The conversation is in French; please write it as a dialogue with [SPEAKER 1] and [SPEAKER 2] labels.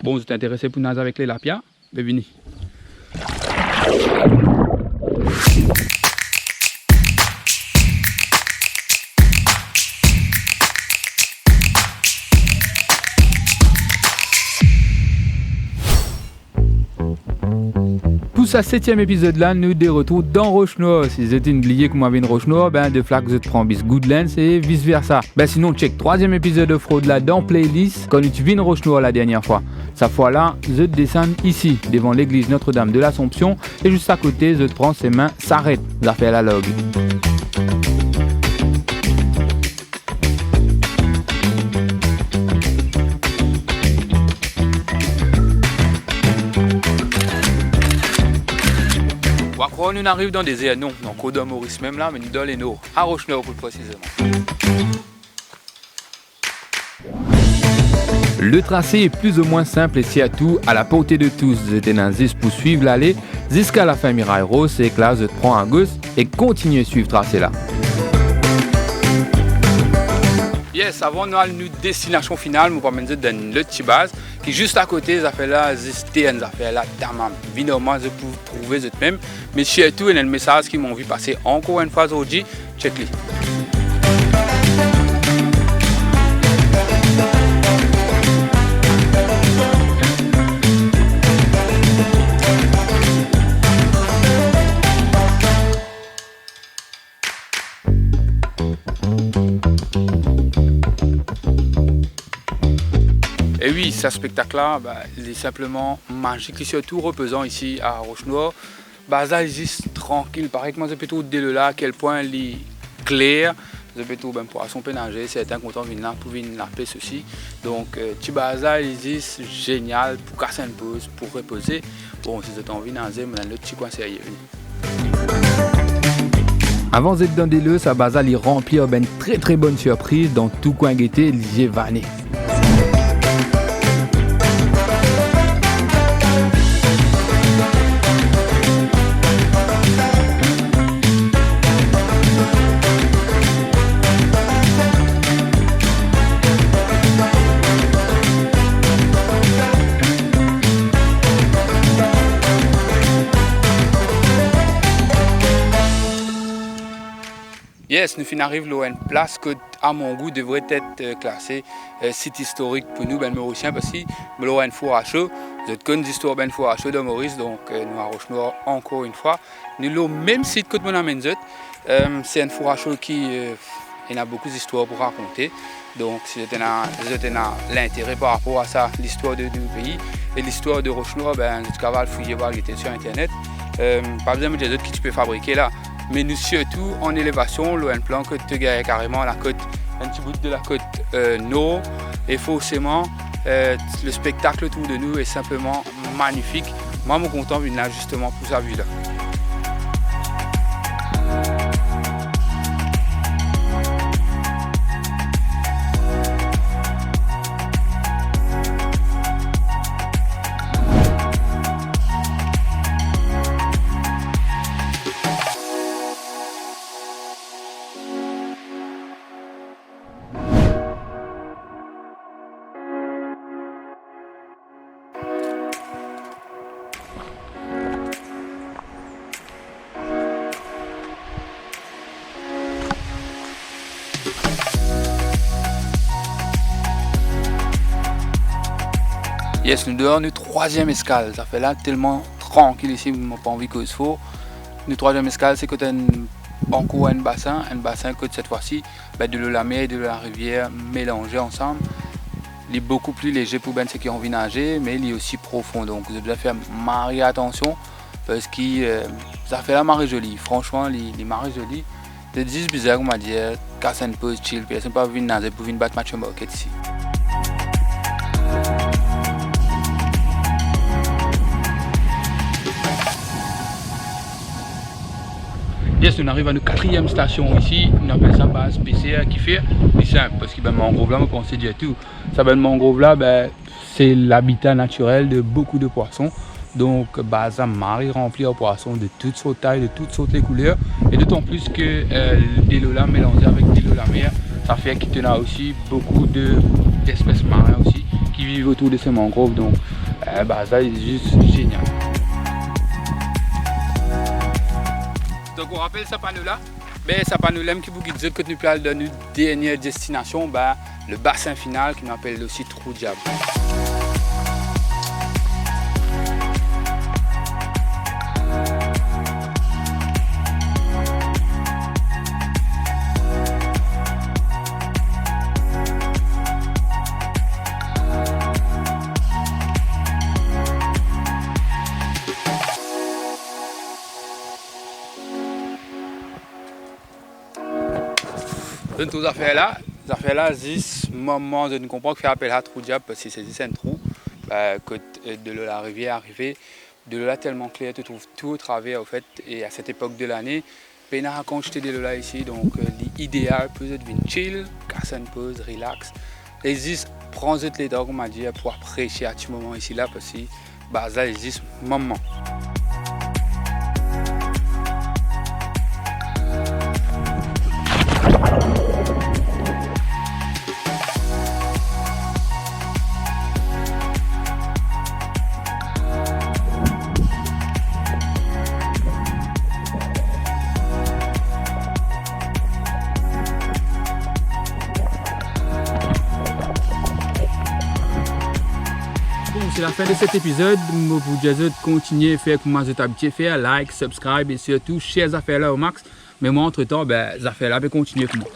[SPEAKER 1] Bon, vous êtes intéressé pour nager avec les lapias? Ben, venez. Pour ce 7e épisode là, nous de retour dans Roche-Noire. Si vous êtes oublié que vous avez une Roche-Noire, ben de flaques vous êtes prend bis Goodlands et vice versa. Ben sinon check 3e épisode de fraude là dans playlist quand tu vis une Roche-Noire la dernière fois. Cette fois là, vous descendez ici devant l'église Notre-Dame de l'Assomption et juste à côté, vous prend ses mains s'arrête. Vous avez fait la log. Quand on arrive dans des airs, non, dans Côte Maurice même là, mais nous dans les Nord, à Roche-Noire plus précisément. Le tracé est plus ou moins simple et surtout à la portée de tous. Vous êtes dans 10 pour suivre l'allée jusqu'à la fin Mirail Rose, c'est que là vous prend à gauche et continuez à suivre le tracé là. Yes, avant de nous destination finale, nous allons dans le petit base qui est juste à côté, ça fait là, ça fait là, tamam. Évidemment, vous pouvez trouver vous-même, mais surtout, il y a un message qui m'a envie de passer encore une fois aujourd'hui, check-le. Et oui, ce spectacle-là, il est simplement magique et surtout reposant ici à Roche-Noire. Ça existe tranquille, pareil que moi, je peux tout dès là à quel point il est clair. Je peux tout poisson pénager, certains contents viennent là pour venir laper ceci. Donc, petit bazar, il existe génial pour casser une pause, pour reposer. Bon, si vous avez envie de nager, mais dans le petit coin sérieux. Avant d'être dans des lieux, ça bazar il remplit une très bonne surprise dans tout coin guetté, il est vanné. Yes, nous arrivons à une place que, à mon goût, devrait être classée site historique pour nous, Mauriciens, parce que nous avons une four à chaud. Vous êtes connu l'histoire d'une four à chaud de Maurice, donc nous à Roche-Noire encore une fois. Nous avons le même site que nous avons. C'est une four à chaud qui a beaucoup d'histoires pour raconter. Donc, si vous avez l'intérêt par rapport à ça, l'histoire du pays et l'histoire de Roche-Noire, vous avez fouiller voir qui était sur Internet. Pas besoin de dire d'autres qui tu peux fabriquer là. Mais nous surtout en élévation, un plan que tu gagnes carrément la côte, un petit bout de la côte nord. Et forcément, le spectacle autour de nous est simplement magnifique. Moi, je suis content de venir là justement pour sa vue là. Yes, nous dehors, nous troisième escale. Ça fait là tellement tranquille ici, je n'ai pas envie que ce soit. Nous troisième escale, c'est côté encore un bassin que cette fois-ci, de l'eau de la mer et de la rivière mélangés ensemble. Il est beaucoup plus léger pour ceux qui ont envie de nager, mais il est aussi profond. Donc vous devez faire marrer attention parce que ça fait la marée jolie. Franchement, les marées jolies. C'est juste bizarre, on m'a dit, casse une pause, chill, puis c'est pas venir nager pour venir battre match en bucket ici. Yes, on arrive à notre 4e station ici, on appelle ça base PCR qui fait, c'est simple parce que mangrove là, on pense dire tout. Ça mangrove là, c'est l'habitat naturel de beaucoup de poissons. Donc ça marée remplie de poissons de toutes sortes de tailles, de toutes sortes de couleurs. Et d'autant plus que des lots là mélangés avec des lots la mer, ça fait qu'il y a aussi beaucoup d'espèces marines aussi ils vivent autour de ces mangroves, donc ça est juste génial. Donc on rappelle ce panneau là, ce panneau là qui vous dit que nous parlons de notre dernière destination, le bassin final qui nous appelle aussi Trou Diable. Toutes ces affaires là, c'est moment de nous comprendre qu'il fait appel à Trou Diable parce que c'est un trou que de la rivière arrivée, de l'eau là tellement clair, tu trouves tout au travers en fait, et à cette époque de l'année, ben a quantité de l'eau là ici, donc l'idéal peut être de chill, casser une pause, relax, et juste prendre les temps comme on m'a dit pour apprécier à ce moment ici là parce que ça existe moment. C'est la fin de cet épisode. Je vous dis de continuer à faire comme vous êtes habitué à faire, like, subscribe et surtout share les affaires là au max. Mais moi entre temps, les affaires là vont continuer comme moi.